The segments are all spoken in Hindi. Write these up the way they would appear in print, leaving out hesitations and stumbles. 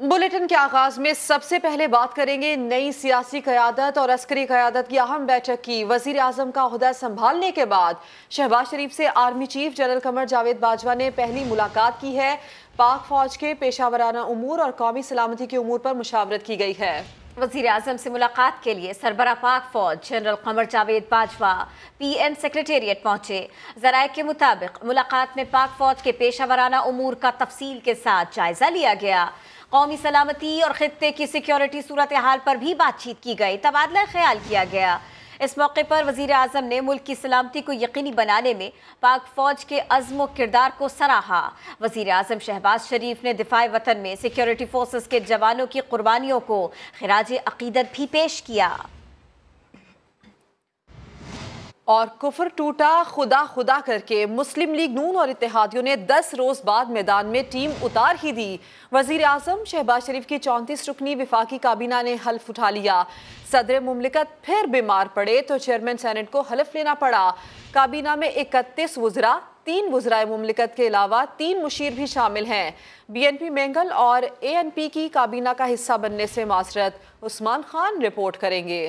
बुलेटिन के आगाज में सबसे पहले बात करेंगे नई सियासी क़यादत और अस्करी क़यादत की अहम बैठक की। वज़ीर आज़म का ओहदा संभालने के बाद शहबाज शरीफ से army chief general Qamar Javed Bajwa ने पहली मुलाकात की है। पाक फौज के पेशावराना उमूर और कौमी सलामती के उमूर पर मुशावरत की गई है। वज़ीर आज़म से मुलाकात के लिए सरबरा पाक फौज general Qamar Javed Bajwa PM secretariat पहुंचे। ज़राए के मुताबिक मुलाकात में पाक फौज के पेशावराना उमूर का तफसील के साथ जायजा लिया गया। कौमी सलामती और खित्ते की सिक्योरिटी सूरत हाल पर भी बातचीत की गई, तबादला ख्याल किया गया। इस मौके पर वज़ीर आज़म ने मुल्क की सलामती को यकीनी बनाने में पाक फौज के अज़्म किरदार को सराहा। वज़ीर आज़म शहबाज शरीफ ने दिफाए वतन में सिक्योरिटी फोर्सेस के जवानों की कुर्बानियों को खिराज अकीदत भी पेश किया। और कुफर टूटा खुदा खुदा करके मुस्लिम लीग नून और इत्तेहादियों ने 10 रोज बाद मैदान में टीम उतार ही दी। वज़ीर आज़म शहबाज शरीफ की 34 रुकनी विफाकी काबीना ने हल्फ उठा लिया। सदर मुमलिकत फिर बीमार पड़े तो चेयरमैन सेनेट को हल्फ लेना पड़ा। काबीना में 31 वज़रा, 3 वज़राए मुमलिकत के अलावा 3 मुशीर भी शामिल हैं। BNP मेंगल और ANP की काबीना का हिस्सा बनने से माजरत। उस्मान खान रिपोर्ट करेंगे।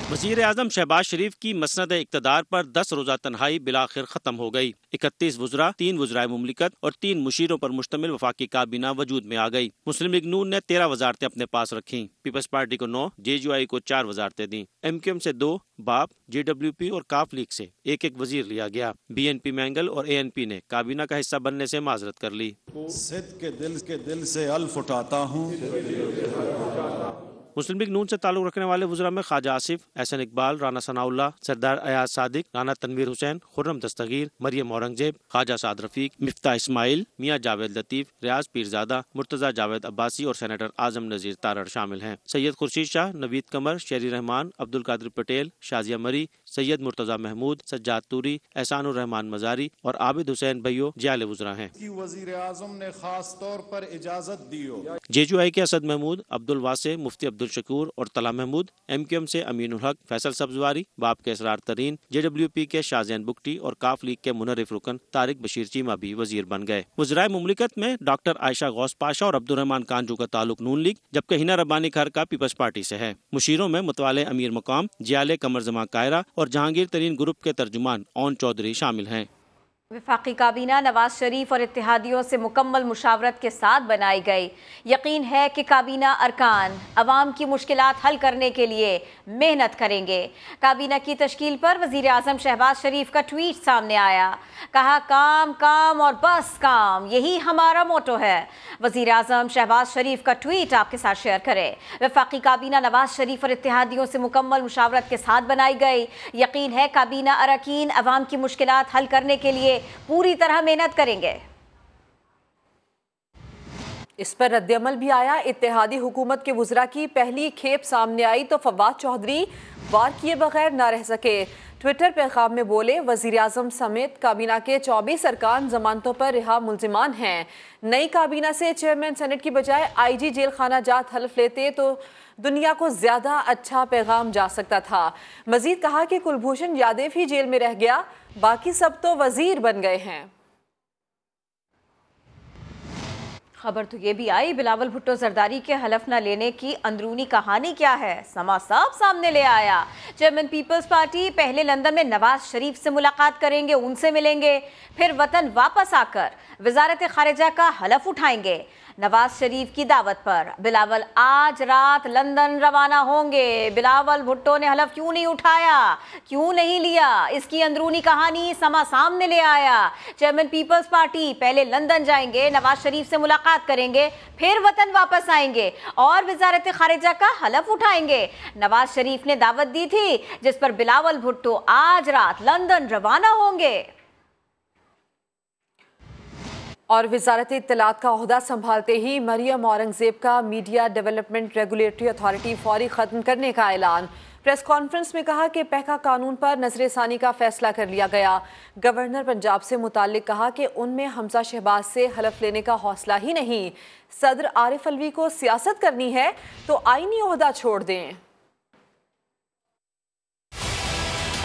वज़ीर आज़म शहबाज शरीफ की मसनद इक़्तिदार पर 10 रोज़ा तन्हाई बिलाखिर ख़त्म हो गई। 31 वज़रा, 3 वज़राए मुमलिकत और 3 मुशीरों पर मुश्तमिल वफाकी काबीना वजूद में आ गई। मुस्लिम लीग नून ने 13 वजारतें अपने पास रखीं। पीपल्स पार्टी को 9, JUI को 4 वजारतें दी। MQM से 2, बाप, JWP और काफ लीग से एक वजीर लिया गया। BNP मेंगल और ANP ने काबीना का हिस्सा बनने से माजरत कर ली। सिद्ध के दिल से अल्फ उठाता हूँ। मुस्लिम लीग नून से ताल्लुक रखने वाले वज़रा में ख्वाजा आसिफ, एहसन इकबाल, राना सनाउल्लाह, सरदार अयाज सादिक, राना तनवीर हुसैन, खुर्रम दस्तगीर, मरियम औरंगजेब, ख्वाजा साद रफीक, मिफ्ता इस्माइल, मियाँ जावेद लतीफ़, रियाज पीरजादा, मुर्तज़ा जावेद अब्बासी और सेनेटर आजम नज़ीर तारड़ शामिल हैं। सैयद खुर्शीद शाह, नवीद कमर, शेरी रहमान, अब्दुल कादिर पटेल, शाजिया मरी, सैयद मुर्तज़ा महमूद, सज्जाद तूरी, एहसानुर रहमान मजारी और आबिद हुसैन भैयो जियाले वज़रा हैं। वज़ीर आज़म ने खास तौर पर इजाज़त दी हो। JUI के असद महमूद, अब्दुल वासे, मुफ्ती अब्दुल शकूर और तला महमूद, MQM से अमीनुल हक, फैसल सब्जवारी, बाप के इसरार तरीन, JWP के शाहजैन बुगटी और काफ लीग के मुनर्रिफ रुकन तारिक बशीर चीमा भी वजीर बन गए। वज़राए मुमलिकत में डॉक्टर आयशा गौस पाशा और अब्दुर्रहमान कांजू का ताल्लुक नून लीग, जबकि हिना रब्बानी खर का पीपल्स पार्टी से है। मुशीरों में मुतवाले अमीर मकाम, जियाले कमर जमा कायरा और जहांगीर तरीन ग्रुप के तर्जुमान ओन चौधरी शामिल हैं। वफाकी काबीना नवाज शरीफ और इत्तेहादियों से मुकम्मल मुशावरत के साथ बनाई गई। यकीन है कि काबीना अरकान अवाम की मुश्किलात हल करने के लिए मेहनत करेंगे। काबीना की तश्कील पर वज़ीर आज़म शहबाज शरीफ का ट्वीट सामने आया। कहा, काम काम और बस काम, यही हमारा मोटो है। वज़ीर आज़म शहबाज शरीफ का ट्वीट आपके साथ शेयर करें। वफाकी काबीना नवाज शरीफ और इत्तेहादियों से मुकम्मल मुशावरत के साथ बनाई गई। यकीन है काबीना अरकान अवाम की मुश्किलात हल करने के लिए पूरी तरह मेहनत करेंगे। इस पर रद्दअमल भी आया। इत्तेहादी हुकूमत के वज़रा की पहली खेप सामने आई तो फवाद चौधरी वार किए बगैर न रह सके। ट्विटर पैगाम में बोले, वज़ीर आज़म समेत काबीना के 24 अरकान जमानतों पर रिहा मुल्जिमान हैं। नई काबीना से चेयरमैन सेनेट की बजाय IG जेल खाना जात हल्फ लेते तो दुनिया को ज्यादा अच्छा पैगाम जा सकता था। मजीद कहा कि कुलभूषण यादव ही जेल में रह गया, बाकी सब तो वजीर बन गए हैं। खबर तो ये भी आई, बिलावल भुट्टो जरदारी के हलफ न लेने की अंदरूनी कहानी क्या है, समा साहब सामने ले आया। चेयरमैन पीपल्स पार्टी पहले लंदन में नवाज शरीफ से मुलाकात करेंगे, उनसे मिलेंगे, फिर वतन वापस आकर वजारत खारिजा का हलफ उठाएंगे। नवाज शरीफ की दावत पर बिलावल आज रात लंदन रवाना होंगे। बिलावल भुट्टो ने हलफ क्यों नहीं उठाया, क्यों नहीं लिया, इसकी अंदरूनी कहानी समा सामने ले आया। चेयरमैन पीपल्स पार्टी पहले लंदन जाएंगे, नवाज शरीफ से मुलाकात करेंगे, फिर वतन वापस आएंगे और वजारत खारिजा का हलफ उठाएंगे। नवाज शरीफ ने दावत दी थी जिस पर बिलावल भुट्टो आज रात लंदन रवाना होंगे। और वजारत इत्तलात का ओहदा संभालते ही मरियम औरंगजेब का मीडिया डेवलपमेंट रेगुलेटरी अथॉरिटी फौरी ख़त्म करने का ऐलान। प्रेस कॉन्फ्रेंस में कहा कि पैका कानून पर नजरसानी का फैसला कर लिया गया। गवर्नर पंजाब से मुताल्लिक कहा कि उनमें हमजा शहबाज से हलफ लेने का हौसला ही नहीं। सदर आरिफ अलवी को सियासत करनी है तो आईनी ओहदा छोड़ दें।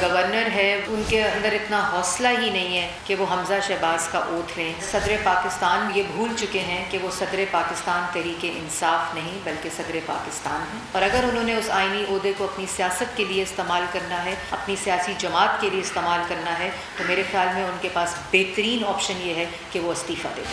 गवर्नर है उनके अंदर इतना हौसला ही नहीं है कि वो हमजा शहबाज का ओथ लें। सदर पाकिस्तान ये भूल चुके हैं कि वो सदर पाकिस्तान तहरीक इंसाफ नहीं बल्कि सदर पाकिस्तान है, और अगर उन्होंने उस आईनी ओहदे को अपनी सियासत के लिए इस्तेमाल करना है, अपनी सियासी जमात के लिए इस्तेमाल करना है, तो मेरे ख्याल में उनके पास बेहतरीन ऑप्शन ये है कि वो इस्तीफ़ा दें।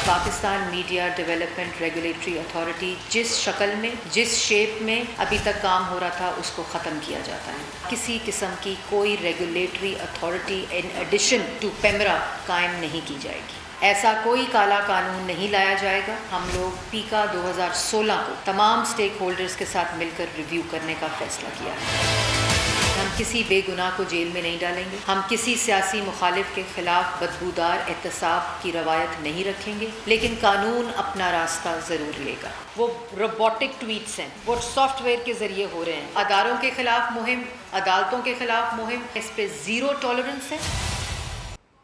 Pakistan media development regulatory authority जिस शक्ल में, जिस शेप में अभी तक काम हो रहा था, उसको ख़त्म किया जाता है। किसी किस्म की कोई regulatory authority in addition to PEMRA कायम नहीं की जाएगी। ऐसा कोई काला कानून नहीं लाया जाएगा। हम लोग पीका 2016 को तमाम स्टेक होल्डर्स के साथ मिलकर रिव्यू करने का फैसला किया है। हम किसी बेगुनाह को जेल में नहीं डालेंगे। हम किसी सियासी मुखालिफ के खिलाफ बदबूदार एहतसाब की रवायत नहीं रखेंगे, लेकिन कानून अपना रास्ता ज़रूर लेगा। वो रोबोटिक ट्वीट्स हैं, वो सॉफ्टवेयर के ज़रिए हो रहे हैं। अदारों के खिलाफ मुहिम, अदालतों के खिलाफ मुहिम, इस पे ज़ीरो टॉलरेंस है।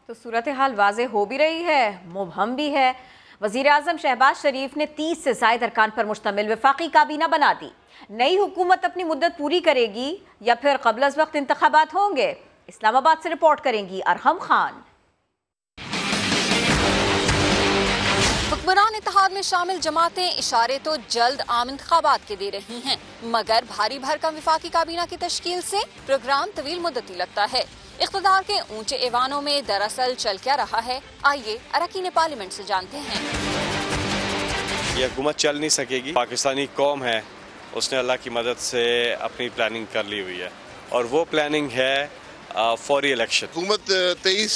तो सूरत हाल वाज़े हो भी रही है, मुबहम भी है। वज़ीर आज़म शहबाज शरीफ ने 30 से ज़ायद अरकान पर मुश्तमिल वफाकी काबीना बना दी। नई हुकूमत अपनी मुद्दत पूरी करेगी या फिर क़ब्ल अज़ वक्त इंतखाबात होंगे? इस्लामाबाद से रिपोर्ट करेंगी अरहम खान। हुक्मरान इत्तेहाद में शामिल जमातें इशारे तो जल्द आम इंतखाबात के दे रही हैं, मगर भारी भरकम वफाकी काबीना की तश्कील से प्रोग्राम तवील मुद्दती लगता है। इख्तिदार के ऊंचे ऐवानों में दरअसल चल क्या रहा है, आइए अरकान पार्लियामेंट से जानते हैं। ये हुकूमत चल नहीं सकेगी। पाकिस्तानी कौम है, उसने अल्लाह की मदद से अपनी प्लानिंग कर ली हुई है, और वो प्लानिंग है फौरी इलेक्शन। हुकूमत 23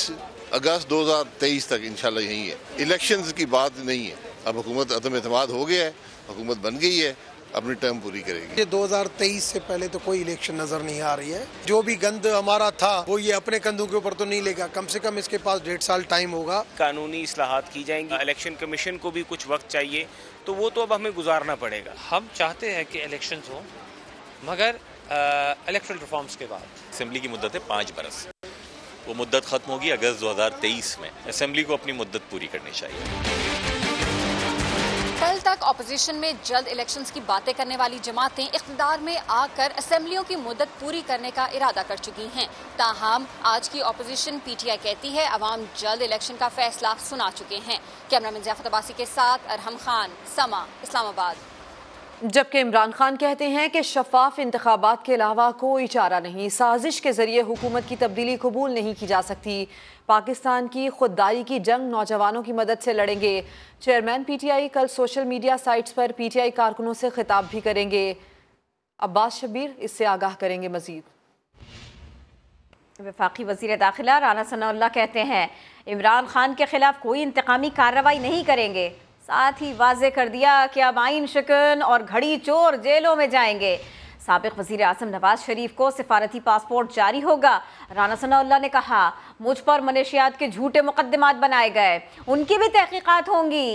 अगस्त 2023 तक इंशाल्लाह यही है। इलेक्शंस की बात नहीं है। अब हुकूमत अदम एतमाद हो गया है, हुकूमत बन गई है, अपनी टर्म पूरी करेगी। ये 2023 से पहले तो कोई इलेक्शन नजर नहीं आ रही है। जो भी गंद हमारा था वो ये अपने कंधों के ऊपर तो नहीं लेगा, कम से कम इसके पास 1.5 साल टाइम होगा। कानूनी इस्लाहात की जाएंगी, इलेक्शन कमीशन को भी कुछ वक्त चाहिए, तो वो तो अब हमें गुजारना पड़ेगा। हम चाहते हैं कि इलेक्शंस हो, मगर इलेक्टरल रिफॉर्म्स के बाद। असेंबली की मुद्दत है 5 बरस, वो मुद्दत खत्म होगी अगस्त 2023 में। असेंबली को अपनी मुद्दत पूरी करनी चाहिए। कल तक अपोजिशन में जल्द इलेक्शंस की बातें करने वाली जमातें इख्तिदार में आकर असेंबलियों की मुद्दत पूरी करने का इरादा कर चुकी हैं। ताहम आज की अपोजिशन पीटीआई कहती है अवाम जल्द इलेक्शन का फैसला सुना चुके हैं। कैमरामैन ज़ियाफत अब्बासी के साथ अरहम खान, समा, इस्लामाबाद। जबकि इमरान खान कहते हैं कि शफाफ इंतखाबात के अलावा कोई चारा नहीं, साजिश के जरिए हुकूमत की तब्दीली कबूल नहीं की जा सकती। पाकिस्तान की खुददारी की जंग नौजवानों की मदद से लड़ेंगे। चेयरमैन पीटीआई कल सोशल मीडिया साइट्स पर पीटीआई कारकुनों से खिताब भी करेंगे। अब्बास शबीर इससे आगाह करेंगे मजीद। वफाकी वज़ीर दाखिला राना सनाउल्लाह कहते हैं इमरान खान के खिलाफ कोई इंतकामी कार्रवाई नहीं करेंगे। साथ ही वाजे कर दिया कि अब आइन शिकन और घड़ी चोर जेलों में जाएंगे। साबिक वज़ीर आज़म नवाज शरीफ को सिफारती पासपोर्ट जारी होगा। राना सनाउल्लाह ने कहा मुझ पर मलेशियात के झूठे मुकद्दमात बनाए गए, उनकी भी तहकीकात होंगी।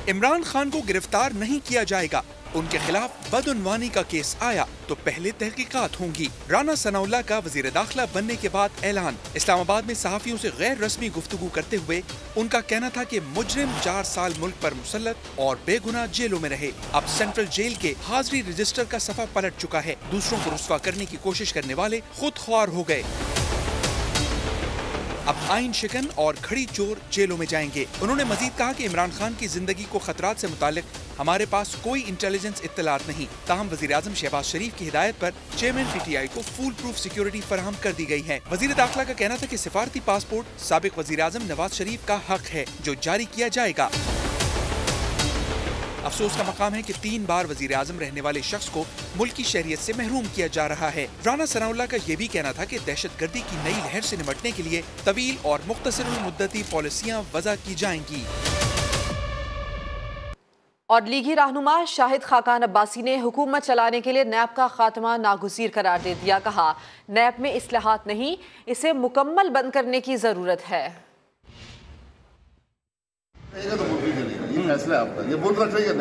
इमरान खान को गिरफ्तार नहीं किया जाएगा, उनके खिलाफ बदउनवानी का केस आया तो पहले तहकीकात होंगी। राना सनाउल्लाह का वजीर दाखिला बनने के बाद ऐलान। इस्लामाबाद में सहाफियों से गैर रस्मी गुफ्तगू करते हुए उनका कहना था कि मुजरिम 4 साल मुल्क पर मुसल्लत और बेगुनाह जेलों में रहे। अब सेंट्रल जेल के हाजिरी रजिस्टर का सफा पलट चुका है। दूसरों को रुस्वा करने की कोशिश करने वाले खुद ख्वार हो गए। अब आइन शिकन और घड़ी चोर जेलों में जाएंगे। उन्होंने मजीद कहा कि इमरान खान की जिंदगी को खतरात से मुतालिक हमारे पास कोई इंटेलिजेंस इत्तलात नहीं। ताहम वज़ीर आज़म शहबाज शरीफ की हिदायत पर चेयरमैन पीटीआई को फूल प्रूफ सिक्योरिटी फराहम कर दी गई है। वज़ीर दाखिला का कहना था कि सिफारती पासपोर्ट साबिक वज़ीर आज़म नवाज शरीफ का हक है जो जारी किया जाएगा। अफसोस का मकाम है कि 3 बार वजीर आजम रहने वाले शख्स को मुल्क की शहरियत से महरूम किया जा रहा है। राना सनाउल्लाह का यह भी कहना था कि दहशतगर्दी की नई लहर से निपटने के लिए तवील और मुख्तसर मुद्दती पॉलिसियां वज़ा की जाएंगी। और लीगी रहनुमा शाहिद खाकान अब्बासी ने हुकूमत चलाने के लिए नैब का खात्मा नागुज़ीर करार दे दिया। कहा नैब में इस्लाहात नहीं, इसे मुकम्मल बंद करने की जरूरत है। फैसला आपका, ये बोल रखेगा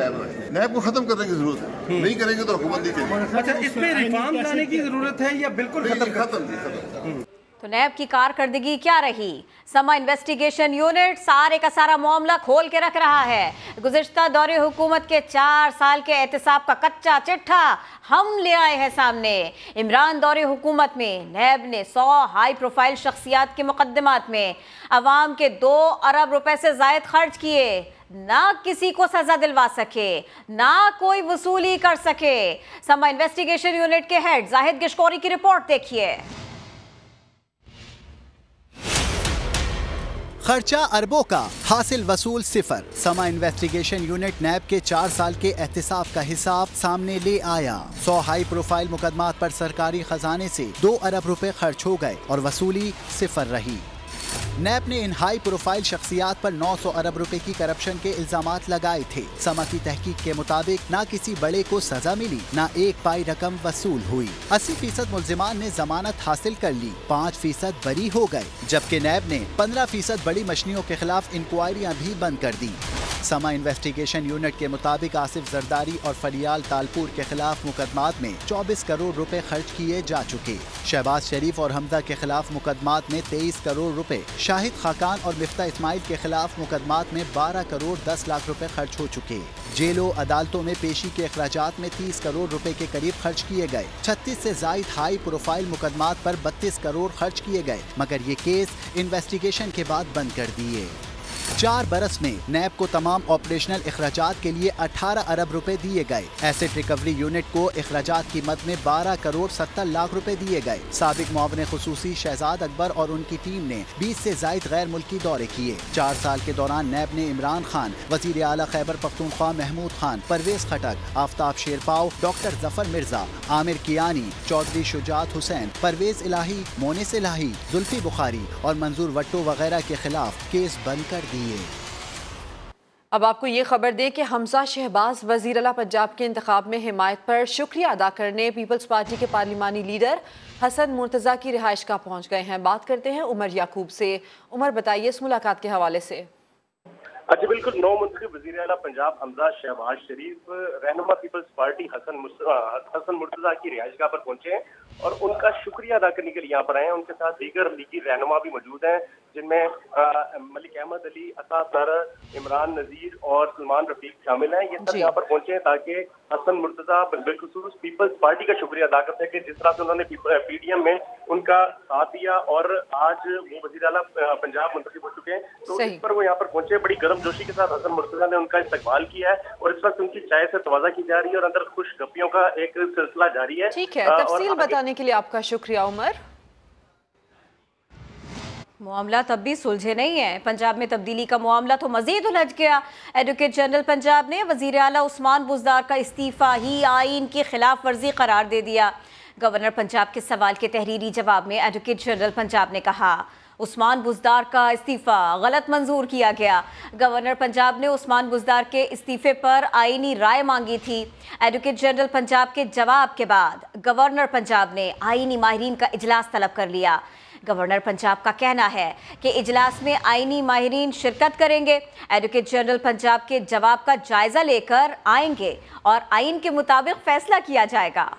नैब को खत्म करने की जरूरत है। नहीं करेंगे तो हुकूमत नहीं चलेगी। अच्छा, इसमें रिफॉर्म लाने की जरूरत है या बिल्कुल खत्म? तो नैब की कारकर्दगी क्या रही? समा इन्वेस्टिगेशन यूनिट सारे का सारा मामला खोल के रख रहा है। गुज़िश्ता दौरे हुकूमत के 4 साल के एहतिसाब का कच्चा चिट्ठा हम ले आए हैं सामने। इमरान दौरे हुकूमत में नैब ने 100 हाई प्रोफाइल शख्सियात के मुकदमात में अवाम के 2 अरब रुपए से जायद खर्च किए, ना किसी को सजा दिलवा सके, ना कोई वसूली कर सके। समा इन्वेस्टिगेशन यूनिट के हेड जाहिद गिशकोरी की रिपोर्ट देखिए। खर्चा अरबों का, हासिल वसूल सिफर। समा इन्वेस्टिगेशन यूनिट नैब के 4 साल के एहतिसाब का हिसाब सामने ले आया। 100 हाई प्रोफाइल मुकदमात पर सरकारी खजाने से 2 अरब रुपए खर्च हो गए और वसूली सिफर रही। नैब ने इन हाई प्रोफाइल शख्सियात पर 900 अरब रुपए की करप्शन के इल्जामात लगाए थे। समा की तहकीक के मुताबिक ना किसी बड़े को सजा मिली, ना एक पाई रकम वसूल हुई। 80% मुल्जिमान ने जमानत हासिल कर ली, 5% बरी हो गए, जबकि नैब ने 15% बड़ी मछलियों के खिलाफ इंक्वायरियां भी बंद कर दी। समा इन्वेस्टिगेशन यूनिट के मुताबिक आसिफ जरदारी और फलियाल तालपुर के खिलाफ मुकदमात में 24 करोड़ रुपए खर्च किए जा चुके। शहबाज शरीफ और हमजा के खिलाफ मुकदमात में 23 करोड़ रुपए, शाहिद खाकान और मिफ्ता इस्माइल के खिलाफ मुकदमात में 12 करोड़ 10 लाख रुपए खर्च हो चुके। जेलों अदालतों में पेशी के अखराजात में 30 करोड़ रुपए के करीब खर्च किए गए। 36 से जायद हाई प्रोफाइल मुकदमात पर 32 करोड़ खर्च किए गए, मगर ये केस इन्वेस्टिगेशन के बाद बंद कर दिए। 4 बरस में नैब को तमाम ऑपरेशनल अखराजात के लिए 18 अरब रुपए दिए गए। एसेट रिकवरी यूनिट को अखराजात की मद में 12 करोड़ 70 लाख रुपए दिए गए। साबिक मुआविन खुसूसी शहजाद अकबर और उनकी टीम ने 20 से जायद गैर मुल्की दौरे किए। 4 साल के दौरान नैब ने इमरान खान, वजीर आला खैबर पख्तूनख्वा महमूद खान, परवेज खटक, आफ्ताब शेरपाव, डॉक्टर जफर मिर्जा, आमिर कियानी, चौधरी शुजात हुसैन, परवेज इलाही, मोनिस इलाही, जुल्फी बुखारी और मंजूर वट्टो वगैरह के खिलाफ केस बंद कर दिए। अब आपको ये खबर दें कि हमजा शहबाज वज़ीर आला पंजाब के इंतखाब में हिमायत पर शुक्रिया अदा करने पीपल्स पार्टी के पार्लिमानी लीडर हसन मुर्तज़ा की रिहाइश गाह पहुँच गए हैं। बात करते हैं उमर याकूब से। उमर, बताइए इस मुलाकात के हवाले से। जी बिल्कुल, नौ मुंतखब वज़ीर आला पंजाब हमजा शहबाज शरीफ रहनुमा पीपल्स पार्टी हसन मुर्तज़ा की रिहाइशगाह पर पहुंचे हैं और उनका शुक्रिया अदा करने के लिए यहाँ पर आए हैं। उनके साथ दीगर लीगी रहनुमा भी मौजूद हैं, जिनमें मलिक अहमद अली, अता सर, इमरान नज़ीर और सलमान रफीक शामिल हैं। ये सब यहाँ पर पहुंचे हैं ताकि हसन मुर्तज़ा बिलखुसूस पीपल्स पार्टी का शुक्रिया अदा कर सके, जिस तरह से उन्होंने PDM में उनका साथ दिया और आज वो वज़ीर आला पंजाब मुंतखब हो चुके हैं। तो इस पर वो यहाँ पर पहुंचे, बड़ी गर्मजोशी के साथ हसन मुर्तज़ा ने उनका इस्तकबाल किया है और इस वक्त उनकी चाय से तवाज़ा की जा रही है और अंदर खुशगपियों का एक सिलसिला जारी है। ठीक है, तफसील बताने के लिए आपका शुक्रिया उमर। मामला तब भी सुलझे नहीं है। पंजाब में तब्दीली का मामला तो मजीद उलझ गया। एडवोकेट जनरल पंजाब ने वजीर आला उस्मान बुज़दार का इस्तीफ़ा ही आईन की खिलाफ वर्जी करार दे दिया। गवर्नर पंजाब के सवाल के तहरीरी जवाब में एडवोकेट जनरल पंजाब ने कहा उस्मान बुज़दार का इस्तीफ़ा गलत मंजूर किया गया। गवर्नर पंजाब ने उस्मान बुज़दार के इस्तीफ़े पर आईनी राय मांगी थी। एडवोकेट जनरल पंजाब के जवाब के बाद गवर्नर पंजाब ने आईनी माहिरीन का इजलास तलब कर लिया। गवर्नर पंजाब का कहना है कि इजलास में आईनी माहिरीन शिरकत करेंगे। एडवोकेट जनरल पंजाब के जवाब का जायजा लेकर आएंगे और आईन के मुताबिक फैसला किया जाएगा।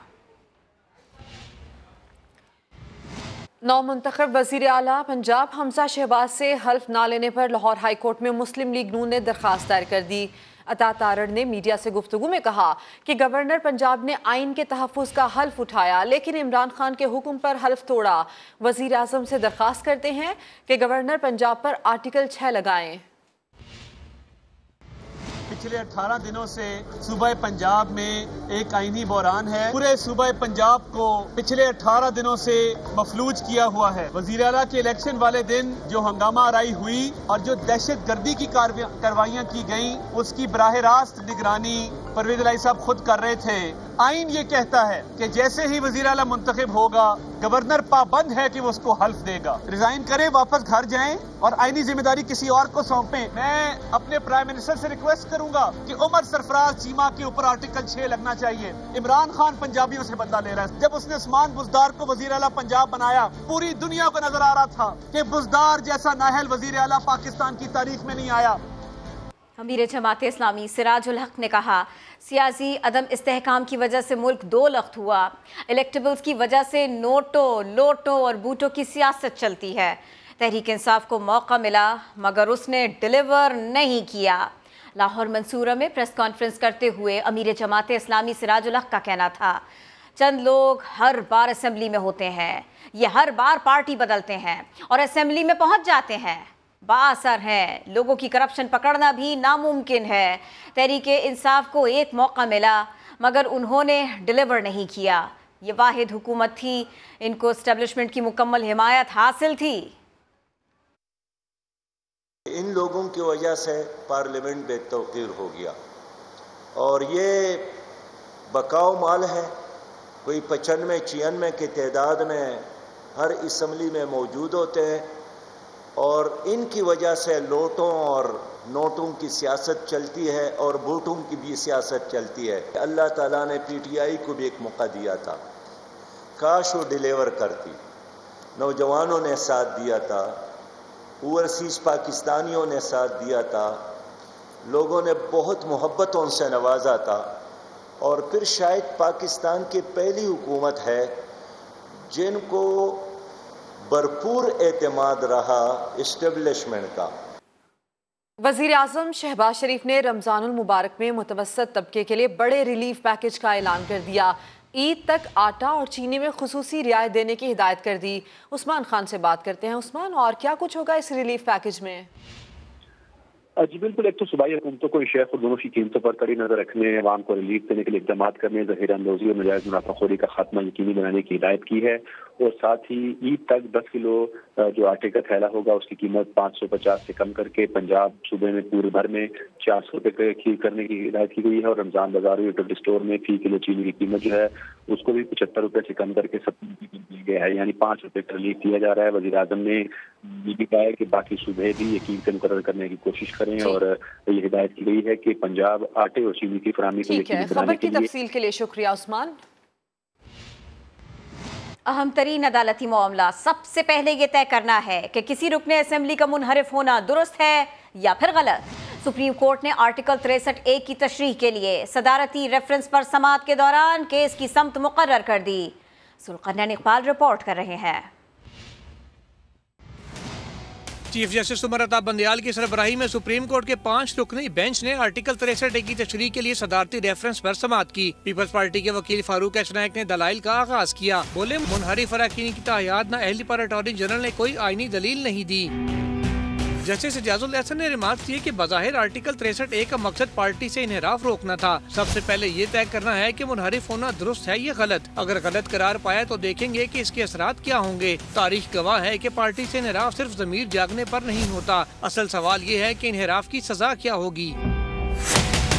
नौ मुंतखब वज़ीर आला पंजाब हमजा शहबाज से हल्फ ना लेने पर लाहौर हाई कोर्ट में मुस्लिम लीग नून ने दरख्वास्त दायर कर दी। अता तारड़ ने मीडिया से गुफ्तगू में कहा कि गवर्नर पंजाब ने आइन के तहफ़्फ़ुज़ का हल्फ उठाया, लेकिन इमरान खान के हुक्म पर हल्फ तोड़ा। वज़ीर आज़म से दरख्वास्त करते हैं कि गवर्नर पंजाब पर आर्टिकल 6 लगाएं। पिछले 18 दिनों से सूबा पंजाब में एक आईनी बहरान है। पूरे सूबा पंजाब को पिछले 18 दिनों से मफलूज किया हुआ है। वज़ीर आला के इलेक्शन वाले दिन जो हंगामा आराई हुई और जो दहशत गर्दी की कार्रवाइयाँ की गयी, उसकी बराह रास्त निगरानी परवेज इलाही साहब खुद कर रहे थे। आइन ये कहता है कि जैसे ही वज़ीर आला मुंतखब होगा, गवर्नर पाबंद है कि वो उसको हल्फ देगा। रिजाइन करें, वापस घर जाएं और आईनी जिम्मेदारी किसी और को सौंपें। मैं अपने प्राइम मिनिस्टर से रिक्वेस्ट करूंगा कि उमर सरफराज चीमा के ऊपर आर्टिकल 6 लगना चाहिए। इमरान खान पंजाबियों से बदला ले रहा है। जब उसने उस्मान बुज़दार को वज़ीर आला पंजाब बनाया, पूरी दुनिया को नजर आ रहा था कि बुज़दार जैसा नाहल वज़ीर आला पाकिस्तान की तारीख में नहीं आया। अमीर जमात इस्लामी सिराजुल हक ने कहा, सियासी अदम इस्तेहकाम की वजह से मुल्क दो लख्त हुआ। इलेक्टेबल्स की वजह से नोटों, लोटों और बूटों की सियासत चलती है। तहरीक इंसाफ को मौका मिला मगर उसने डिलीवर नहीं किया। लाहौर मंसूरा में प्रेस कॉन्फ्रेंस करते हुए अमीर जमात इस्लामी सिराजुल हक का कहना था, चंद लोग हर बार असेंबली में होते हैं, ये हर बार पार्टी बदलते हैं और असेंबली में पहुंच जाते हैं, बाअसर हैं, लोगों की करप्शन पकड़ना भी नामुमकिन है। तहरीक इंसाफ को एक मौका मिला मगर उन्होंने डिलीवर नहीं किया। ये वाहिद हुकूमत थी, इनको एस्टेब्लिशमेंट की मुकम्मल हिमायत हासिल थी। इन लोगों की वजह से पार्लियामेंट बेतौकीर हो गया और ये बकाऊ माल है। कोई 95-96 की तादाद में हर असम्बली में मौजूद होते हैं और इनकी वजह से लोटों और नोटों की सियासत चलती है और वोटों की भी सियासत चलती है। अल्लाह ताला ने PTI को भी एक मौका दिया था, काश वो डिलीवर करती। नौजवानों ने साथ दिया था, ओवरसीज़ पाकिस्तानियों ने साथ दिया था, लोगों ने बहुत मोहब्बतों से नवाजा था और फिर शायद पाकिस्तान की पहली हुकूमत है जिनको भरपूर एतमाद रहा इस्टेब्लिशमेंट का। वज़ीर आज़म शहबाज शरीफ ने रमज़ानुल मुबारक में मुतवस्सत तबके के लिए बड़े रिलीफ पैकेज का ऐलान कर दिया। ईद तक आटा और चीनी में खुसूसी रियायत देने की हिदायत कर दी। उस्मान खान से बात करते हैं। उस्मान, और क्या कुछ होगा इस रिलीफ पैकेज में? जी बिल्कुल, एक तो सूबाई हुकूमतों को शेख और दोनों की कीमतों पर कड़ी नजर रखने, अवाम को रिलीफ देने के लिए इक़दाम करने, ज़हीरा अंदोज़ी और नजायज़ मुनाफाखोरी का खात्मा यकीनी बनाने की हिदायत की है और साथ ही ईद तक 10 किलो जो आटे का थैला होगा उसकी कीमत 550 से कम करके पंजाब सूबे में पूरे भर में 400 रुपये की करने की हिदायत की गई है और रमजान बाजार यूटिलिटी स्टोर में फी किलो चीनी की कीमत जो है उसको भी 75 रुपये से कम करके 70 रुपये कर दिया गया है, यानी 5 रुपये का रिलीफ दिया जा रहा है। वज़ीर आज़म ने ये भी कहा है कि बाकी सूबे भी ये कीमतें मुकर्रर करने की कोशिश करें और ये हिदायत की गई है कि पंजाब आटे और चीनी की फराहमी को यकीनी बनाने के लिए। तफसील के लिए शुक्रिया उस्मान। अहम तरीन अदालती मामला, सबसे पहले ये तय करना है कि किसी रुकने असेंबली का मुनहरिफ होना दुरुस्त है या फिर गलत। सुप्रीम कोर्ट ने आर्टिकल 63A की तशरीह के लिए सदारती रेफरेंस पर समाअत के दौरान केस की समत मुकर्रर कर दी। सुल्करनैन इकबाल रिपोर्ट कर रहे हैं। चीफ जस्टिस उमर अता बंदयाल की सरबराही में सुप्रीम कोर्ट के 5 रुकनी बेंच ने आर्टिकल 63A की तशरीह के लिए सदारती रेफरेंस पर समाअत की। पीपल्स पार्टी के वकील फारूक एच नायक ने दलाइल का आगाज किया। बोले, मुनहरिफ अरकान की तायाद न अहली पर अटॉर्नी जनरल ने कोई आईनी दलील नहीं दी। जस्टिस इजाजुल एहसन ने रिमार्क किए कि बज़ाहिर आर्टिकल 63A का मकसद पार्टी से इन्हिराफ रोकना था। सबसे पहले ये तय करना है कि मुनहरिफ होना दुरुस्त है या गलत। अगर गलत करार पाया तो देखेंगे कि इसके असरात क्या होंगे। तारीख गवाह है कि पार्टी से इन्हिराफ सिर्फ ज़मीर जागने पर नहीं होता। असल सवाल ये है कि इन्हिराफ की सजा क्या होगी।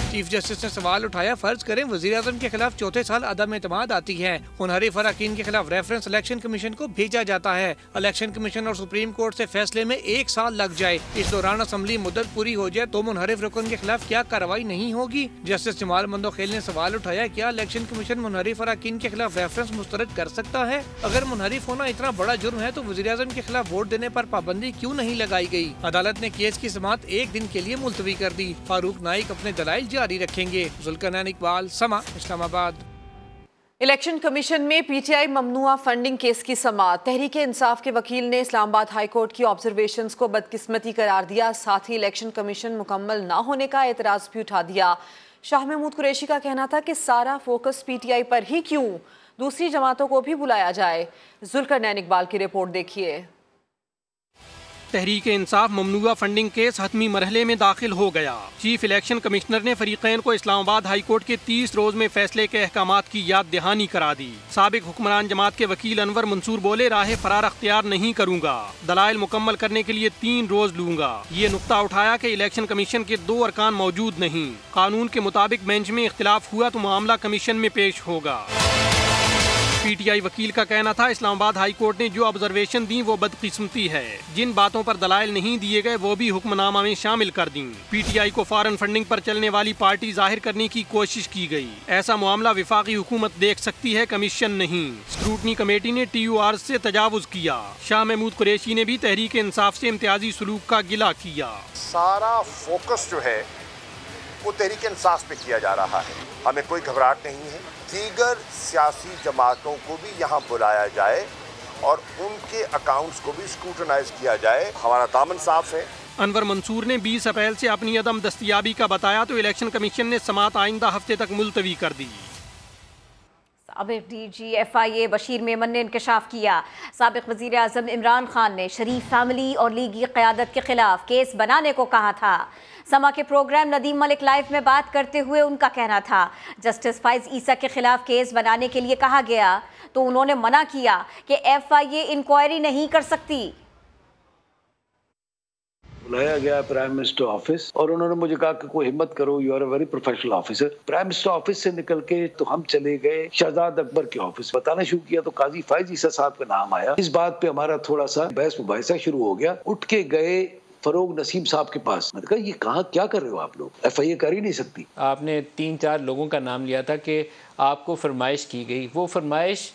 चीफ जस्टिस ने सवाल उठाया, फर्ज करें वज़ीर आज़म के खिलाफ चौथे साल अदम एतमाद आती है, मुनहरिफ अरकान के खिलाफ रेफरेंस इलेक्शन कमीशन को भेजा जाता है। इलेक्शन कमीशन और सुप्रीम कोर्ट से फैसले में 1 साल लग जाए, इस दौरान असम्बली मुद्दत पूरी हो जाए तो मुनहरिफ रुकन के खिलाफ क्या कार्रवाई नहीं होगी। जस्टिस जमाल मंदोखेल ने सवाल उठाया, क्या इलेक्शन कमीशन मुनहरिफ अरकान के खिलाफ रेफरेंस मुस्तरद कर सकता है? अगर मुनहरिफ होना इतना बड़ा जुर्म है तो वज़ीर आज़म के खिलाफ वोट देने पर पाबंदी क्यों नहीं लगाई गई? अदालत ने केस की समाअत 1 दिन के लिए मुलतवी कर दी। फारूक नाइक अपने दलाइल जारी रखेंगे। जुल्करनैन इकबाल, समा, इस्लामाबाद। इलेक्शन कमीशन में PTI ममनुआ फंडिंग केस की समाअत। तहरीक इंसाफ के वकील ने इस्लामाबाद हाई कोर्ट की ऑब्जर्वेशंस को बदकिस्मती करार दिया। साथ ही इलेक्शन कमीशन मुकम्मल न होने का एतराज भी उठा दिया। शाह महमूद कुरैशी का कहना था कि सारा फोकस PTI पर ही क्यों, दूसरी जमातों को भी बुलाया जाए। जुल्करनैन इकबाल की रिपोर्ट देखिए। तहरीक इंसाफ ममनुआ फंडिंग केस हतमी मरहले में दाखिल हो गया। चीफ इलेक्शन कमिश्नर ने फरीकैन को इस्लामाबाद हाई कोर्ट के 30 रोज में फैसले के अहकामात की याद दहानी करा दी। साबिक हुक्मरान जमात के वकील अनवर मंसूर बोले, राह फरार अख्तियार नहीं करूंगा, दलाइल मुकम्मल करने के लिए 3 रोज लूंगा। ये नुक्ता उठाया कि इलेक्शन कमीशन के 2 अरकान मौजूद नहीं, कानून के मुताबिक बेंच में इख्तिलाफ हुआ तो मामला कमीशन में पेश होगा। PTI वकील का कहना था, इस्लामाबाद हाई कोर्ट ने जो ऑब्जर्वेशन दी वो बदकिस्मती है, जिन बातों पर दलाइल नहीं दिए गए वो भी हुक्मनामा में शामिल कर दी। PTI को फॉरेन फंडिंग पर चलने वाली पार्टी जाहिर करने की कोशिश की गई। ऐसा मामला विफाकी हुकूमत देख सकती है, कमीशन नहीं। स्क्रूटनी कमेटी ने TUR से तजावुज किया। शाह महमूद कुरैशी ने भी तहरीक इंसाफ से इम्तियाजी सलूक का गिला किया। सारा फोकस जो है वो तहरीक इंसाफ पे किया जा रहा है। हमें कोई घबराहट नहीं है। दीगर सियासी जमातों को भी यहाँ बुलाया जाए और उनके अकाउंट्स को भी स्क्रूटनाइज किया जाए। हमारा दामन साफ है। अनवर मंसूर ने 20 अप्रैल से अपनी अदम दस्तयाबी का बताया तो इलेक्शन कमीशन ने समात आइंदा हफ्ते तक मुलतवी कर दी। साबिक DG FIA बशीर मेमन ने इंकशाफ किया। साबिक वज़ीर आज़म इमरान खान ने शरीफ फैमिली और लीगी क़यादत के खिलाफ केस बनाने को कहा था। समा के प्रोग्राम नदीम मलिक लाइव में बात करते हुए उनका कहना था जस्टिस फाइज ईसा के खिलाफ केस बनाने के लिए कहा गया तो उन्होंने मना किया कि FIA इंक्वायरी नहीं कर सकती। बुलाया गया प्राइम मिनिस्टर ऑफिस और उन्होंने मुझे कहा कि कोई हिम्मत करो, you are a very professional officer. Prime minister office से निकल के तो हम चले गए शहजाद अकबर के ऑफिस। बताना शुरू किया तो काजी फाइज ईसा साहब का नाम आया। इस बात पे हमारा थोड़ा सा बहस मुबाहिसा शुरू हो गया। उठ के गए फरोग नसीम साहब के पास। मैंने कहा ये कहाँ क्या कर रहे हो आप लोग, FIA कर ही नहीं सकती। आपने 3-4 लोगों का नाम लिया था कि आपको फरमाइश की गई, वो फरमाइश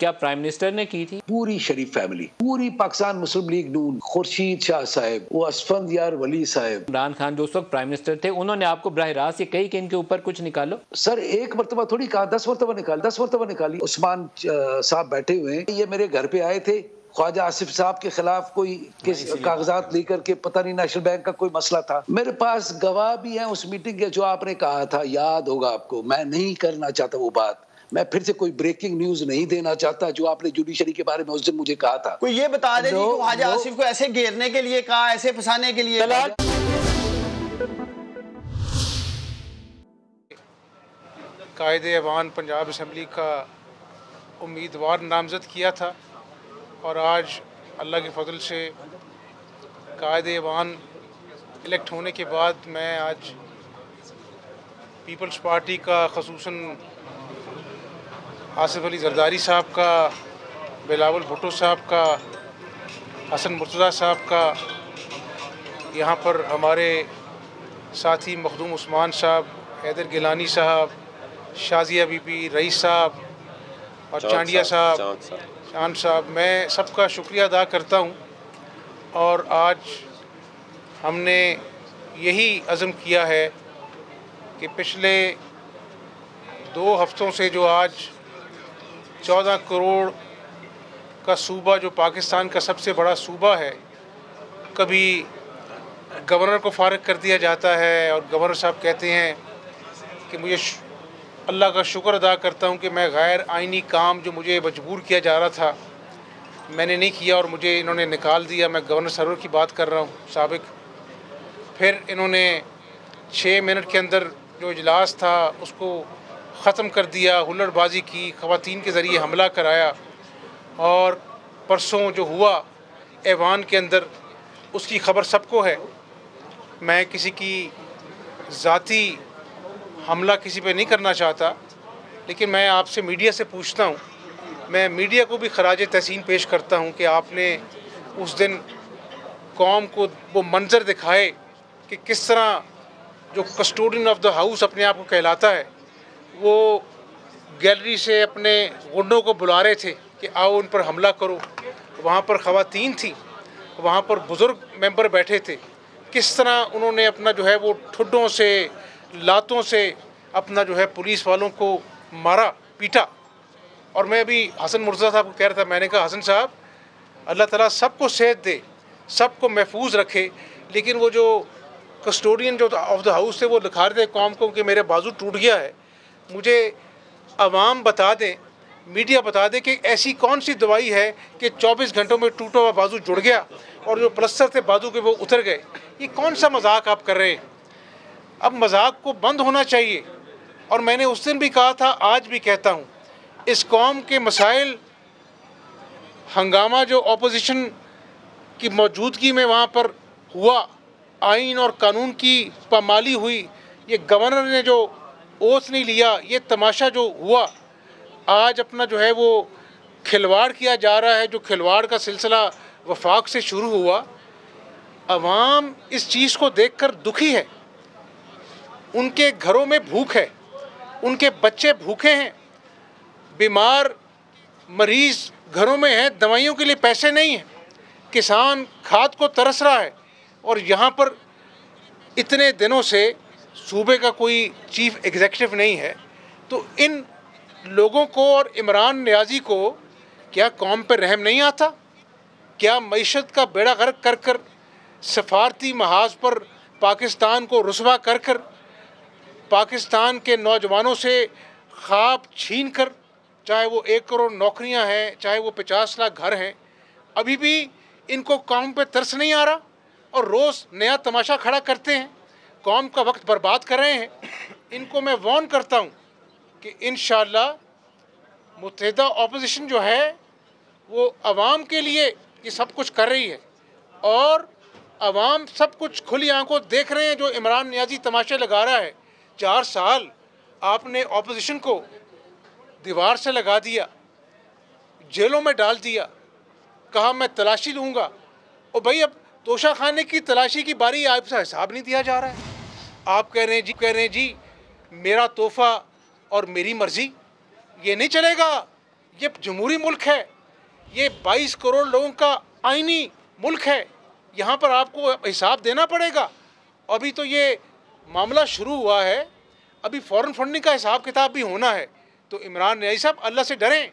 क्या प्राइम मिनिस्टर ने की थी? पूरी शरीफ फैमिली, पूरी पाकिस्तान मुस्लिम लीग नून, खुर्शीद शाह साहब, वो असफंदियार वली साहब, इमरान खान जो उस वक्त प्राइम मिनिस्टर थे, उन्होंने आपको बराह रास्त ये कही कि इनके ऊपर कुछ निकालो? सर एक मरतबा थोड़ी कहा, 10 मरतबा निकाली। उस्मान साहब बैठे हुए हैं, ये मेरे घर पे आए थे। ख्वाजा आसिफ साहब के खिलाफ कोई कागजात लेकर के, पता नहीं नेशनल बैंक का कोई मसला था। मेरे पास गवाह भी हैं उस मीटिंग के, जो आपने कहा था, याद होगा आपको। मैं नहीं करना चाहता वो बात, मैं फिर से कोई ब्रेकिंग न्यूज नहीं देना चाहता जो आपने जुडिशरी के बारे में उस दिन मुझे कहा था। कोई ये बता दे कि ख्वाजा आसिफ को ऐसे घेरने के लिए कहा, ऐसे फंसाने के लिए। कायदे ऐवान पंजाब असम्बली का उम्मीदवार नामजद किया था और आज अल्लाह के फजल से कायदे ऐवान इलेक्ट होने के बाद मैं आज पीपल्स पार्टी का खसूसन आसिफ अली जरदारी साहब का, बिलावल भुट्टो साहब का, हसन मुर्तज़ा साहब का, यहाँ पर हमारे साथी मखदूम उस्मान साहब, हैदर गिलानी साहब, शाजिया बीबी, रईस साहब और चांडिया साहब, चांद साहब, मैं सबका शुक्रिया अदा करता हूँ। और आज हमने यही अज़म किया है कि पिछले 2 हफ्तों से जो आज 14 करोड़ का सूबा, जो पाकिस्तान का सबसे बड़ा सूबा है, कभी गवर्नर को फारिग कर दिया जाता है और गवर्नर साहब कहते हैं कि मुझे अल्लाह का शुक्र अदा करता हूँ कि मैं गैर आइनी काम जो मुझे मजबूर किया जा रहा था मैंने नहीं किया और मुझे इन्होंने निकाल दिया। मैं गवर्नर सरवर की बात कर रहा हूँ साबिक। फिर इन्होंने 6 मिनट के अंदर जो इजलास था उसको ख़त्म कर दिया, हुल्लड़बाजी की, ख़वातीन के ज़रिए हमला कराया। और परसों जो हुआ ऐवान के अंदर, उसकी ख़बर सबको है। मैं किसी की ज़ाती हमला किसी पे नहीं करना चाहता, लेकिन मैं आपसे मीडिया से पूछता हूँ, मैं मीडिया को भी खराज तहसीन पेश करता हूँ कि आपने उस दिन कौम को वो मंज़र दिखाए कि किस तरह जो कस्टोडियन ऑफ द हाउस अपने आप को कहलाता है, वो गैलरी से अपने गुंडों को बुला रहे थे कि आओ उन पर हमला करो। वहाँ पर ख़वातीन थी, वहाँ पर बुज़ुर्ग मेंबर बैठे थे। किस तरह उन्होंने अपना जो है वो ठुड्डों से, लातों से अपना जो है पुलिस वालों को मारा, पीटा। और मैं अभी हसन मुर्तज़ा साहब को कह रहा था, मैंने कहा हसन साहब, अल्लाह ताला सबको सेहत दे, सबको महफूज रखे, लेकिन वो जो कस्टोडियन जो ऑफ द हाउस थे वो दिखा रहे थे कौम को कि मेरे बाजू टूट गया है। मुझे अवाम बता दें, मीडिया बता दे कि ऐसी कौन सी दवाई है कि 24 घंटों में टूटा हुआ बाजू जुड़ गया और जो प्लस्तर थे बाजू के वो उतर गए। ये कौन सा मजाक आप कर रहे हैं? अब मजाक को बंद होना चाहिए। और मैंने उस दिन भी कहा था, आज भी कहता हूँ, इस कौम के मसाइल, हंगामा जो अपोजिशन की मौजूदगी में वहाँ पर हुआ, आइन और कानून की पामाली हुई, ये गवर्नर ने जो ओथ नहीं लिया, ये तमाशा जो हुआ, आज अपना जो है वो खिलवाड़ किया जा रहा है। जो खिलवाड़ का सिलसिला वफाक से शुरू हुआ, अवाम इस चीज़ को देखकर दुखी है। उनके घरों में भूख है, उनके बच्चे भूखे हैं, बीमार मरीज़ घरों में हैं, दवाइयों के लिए पैसे नहीं हैं, किसान खाद को तरस रहा है। और यहाँ पर इतने दिनों से सूबे का कोई चीफ एग्जीक्यूटिव नहीं है, तो इन लोगों को और इमरान नियाज़ी को क्या कौम पर रहम नहीं आता? क्या मईशत का बेड़ा गर्क कर कर, सफारती महाज पर पाकिस्तान को रुसवा कर कर, पाकिस्तान के नौजवानों से ख्वाब छीन कर, चाहे वो 1 करोड़ नौकरियां हैं, चाहे वो 50 लाख घर हैं, अभी भी इनको कौम पे तरस नहीं आ रहा और रोज़ नया तमाशा खड़ा करते हैं, कौम का वक्त बर्बाद कर रहे हैं। इनको मैं वार्न करता हूँ कि इंशाअल्लाह मुत्तहिदा अपोजिशन जो है वो अवाम के लिए ये सब कुछ कर रही है और अवाम सब कुछ खुली आंखों देख रहे हैं। जो इमरान नियाज़ी तमाशे लगा रहा है, 4 साल आपने अपोजिशन को दीवार से लगा दिया, जेलों में डाल दिया, कहा मैं तलाशी लूँगा, और भाई अब तोशा खाने की तलाशी की बारी आपसे हिसाब नहीं दिया जा रहा है। आप कह रहे हैं जी मेरा तोहफा और मेरी मर्ज़ी, ये नहीं चलेगा। ये जमहूरी मुल्क है, ये 22 करोड़ लोगों का आईनी मुल्क है, यहाँ पर आपको हिसाब देना पड़ेगा। अभी तो ये मामला शुरू हुआ है, अभी फॉरेन फंडिंग का हिसाब किताब भी होना है। तो इमरान नियाज़ी साहब, अल्लाह से डरें।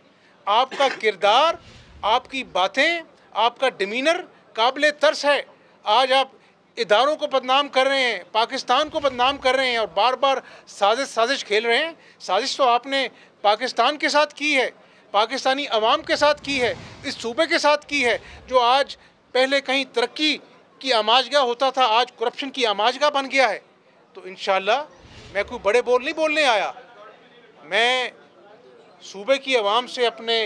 आपका किरदार, आपकी बातें, आपका डिमीनर काबिल तरस है। आज आप इदारों को बदनाम कर रहे हैं, पाकिस्तान को बदनाम कर रहे हैं और बार बार साजिश खेल रहे हैं। साजिश तो आपने पाकिस्तान के साथ की है, पाकिस्तानी अवाम के साथ की है, इस सूबे के साथ की है, जो आज पहले कहीं तरक्की की आमाजगाह होता था, आज करप्शन की आमाजगाह बन गया है। तो इंशाअल्लाह मैं कोई बड़े बोल नहीं बोलने आया, मैं सूबे की आवाम से अपने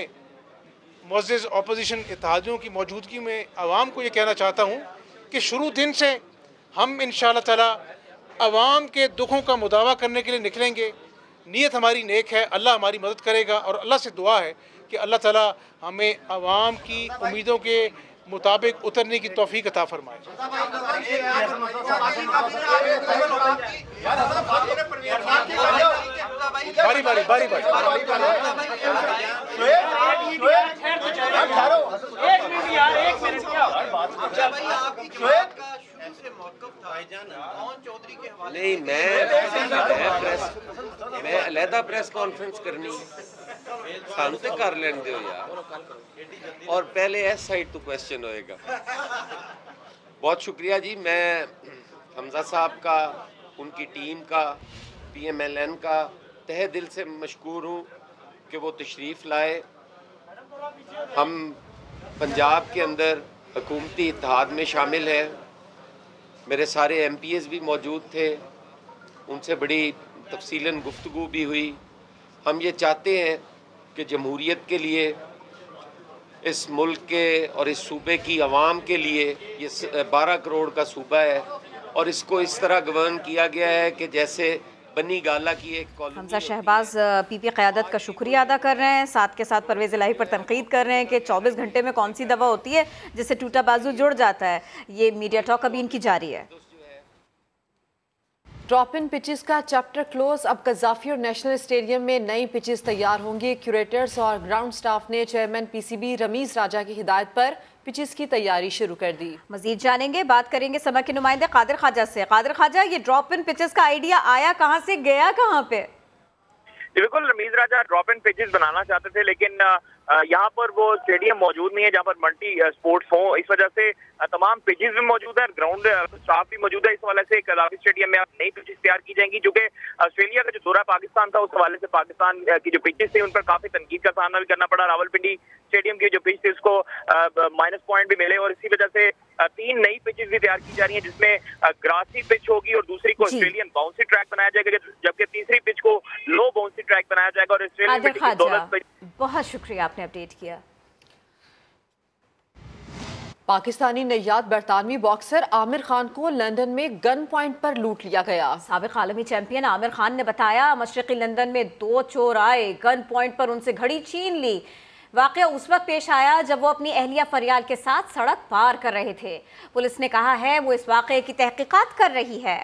मुअज़्ज़ज़ अपोजिशन इत्तेहादियों की मौजूदगी में आवाम को ये कहना चाहता हूँ कि शुरू दिन से हम इंशाअल्लाह ताला आवाम के दुखों का मुदावा करने के लिए निकलेंगे। नीयत हमारी नेक है, अल्लाह हमारी मदद करेगा और अल्लाह से दुआ है कि अल्लाह ताला हमें आवाम की उम्मीदों के मुताबिक उतरने की तौफीक अता फरमाए। बारी बारी बारी बारी नहीं, मैं अलहदा प्रेस कॉन्फ्रेंस करनी है, सानू ते कर लेने दो यार, और पहले इस साइड तो क्वेश्चन होएगा। बहुत शुक्रिया जी, मैं हमजा साहब का, उनकी टीम का, PMLN का तहे दिल से मशकूर हूँ कि वो तशरीफ़ लाए। हम पंजाब के अंदर हुकूमती इत्तेहाद में शामिल है, मेरे सारे MPs भी मौजूद थे, उनसे बड़ी तफसीलन गुफ्तगू भी हुई। हम ये चाहते हैं कि जमहूरियत के लिए, इस मुल्क के और इस सूबे की आवाम के लिए, ये 12 करोड़ का सूबा है और इसको इस तरह गवर्न किया गया है कि जैसे बनी गाला की एक कॉलोनी। हमजा शहबाज PP क़यादत का शुक्रिया अदा कर रहे हैं, साथ के साथ परवेज़ इलाही पर तनकीद कर रहे हैं कि 24 घंटे में कौन सी दवा होती है जिससे टूटा बाजू जुड़ जाता है। ये मीडिया टॉक अभी इनकी जारी है। ड्रॉप इन पिचेस का चैप्टर क्लोज। अब कज़ाफ़ी और नेशनल स्टेडियम में नई पिचेस तैयार होंगी। क्यूरेटर्स और ग्राउंड स्टाफ ने चेयरमैन PCB रमीज़ राजा की हिदायत पर पिचेस की तैयारी शुरू कर दी। मजीद जानेंगे, बात करेंगे समा के नुमाइंदे कादिर ख्वाजा से। कादिर ख्वाजा, ये ड्रॉप इन पिचेस का आइडिया आया कहाँ से, गया कहाँ पे? बिल्कुल, रमीज राजा ड्रॉप इन पिचेस बनाना चाहते थे, लेकिन यहाँ पर वो स्टेडियम मौजूद नहीं है जहाँ पर मल्टी स्पोर्ट्स हो। इस वजह से तमाम पिचेस भी मौजूद है, ग्राउंड स्टाफ भी मौजूद है। इस हवाले से कज़ाफ़ी स्टेडियम में अब नई पिचेस तैयार की जाएंगी, जो कि ऑस्ट्रेलिया का जो दौरा पाकिस्तान था उस हवाले से पाकिस्तान की जो पिचेस थी उन पर काफी तनकीद का सामना भी करना पड़ा। रावलपिंडी स्टेडियम की जो पिच थी उसको माइनस पॉइंट भी मिले और इसी वजह से 3 नई पिचेस भी तैयार की जा रही है, जिसमें ग्रासी पिच होगी और दूसरी को ऑस्ट्रेलियन बाउंसी ट्रैक बनाया जाएगा, जबकि तीसरी पिच को लो बाउंसी ट्रैक बनाया जाएगा। और ऑस्ट्रेलियन बहुत शुक्रिया, आपने अपडेट किया। पाकिस्तानी नैयाद बरतानवी बॉक्सर आमिर खान को लंदन में गन पॉइंट पर लूट लिया गया। साबिक आलमी चैंपियन आमिर खान ने बताया, मशरक़ी लंदन में 2 चोर आए, गन पॉइंट पर उनसे घड़ी छीन ली। वाक़या उस वक्त पेश आया जब वो अपनी अहलिया फरियाल के साथ सड़क पार कर रहे थे। पुलिस ने कहा है वो इस वाक़े की तहकीकात कर रही है।